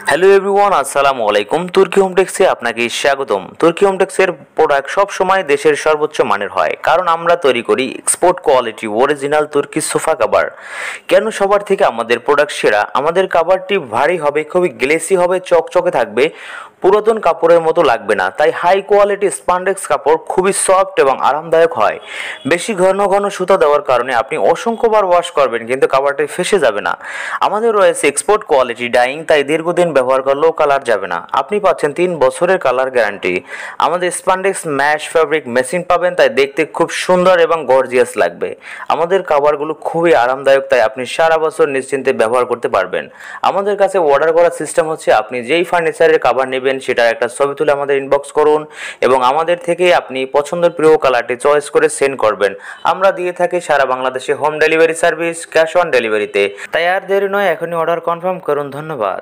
Hello everyone, আসসালামু আলাইকুম। তুর্কি হোম টেক্সে আপনাকে স্বাগতম। তুর্কি হোম টেক্সের প্রোডাক্ট সব সময় দেশের সর্বোচ্চ মানের হয়, কারণ আমরা তৈরি করি এক্সপোর্ট কোয়ালিটি অরিজিনাল তুর্কি সোফা কভার। কেন সবার থেকে আমাদের প্রোডাক্ট সেরা? আমাদের কভারটি ভারী হবে, খুবই গ্লেসি হবে, চকচকে থাকবে, পুরাতন কাপড়ের মতো লাগবে না। তাই হাই কোয়ালিটি স্পান্ডেক্স কাপড় খুবই সফট এবং আরামদায়ক হয়। বেশি ঘন ঘন সুতা দেওয়ার কারণে আপনি অসংখ্যবার ওয়াশ করবেন কিন্তু কাভারটি ফেসে যাবে না। আমাদের রয়েছে এক্সপোর্ট কোয়ালিটি ডাইং, তাই দীর্ঘদিন ব্যবহার করলেও কালার যাবে না। আপনি পাচ্ছেন 3 বছরের কালার গ্যারান্টি। আমাদের স্পান্ডেক্স ম্যাশ ফ্যাব্রিক মেশিন পাবেন, তাই দেখতে খুব সুন্দর এবং গর্জিয়াস লাগবে। আমাদের কাভারগুলো খুবই আরামদায়ক, তাই আপনি সারা বছর নিশ্চিন্তে ব্যবহার করতে পারবেন। আমাদের কাছে অর্ডার করার সিস্টেম হচ্ছে, আপনি যেই ফার্নিচারের কাভার নেবেন সেটার একটা ছবি তুলে আমাদের ইনবক্স করুন এবং আমাদের থেকে আপনি পছন্দের প্রিয় কালারটি চয়েস করে সেন্ড করবেন। আমরা দিয়ে থাকি সারা বাংলাদেশে home delivery service, cash on ডেলিভারিতে। তাই আর দেরি নয়, এখনই অর্ডার কনফার্ম করুন। ধন্যবাদ।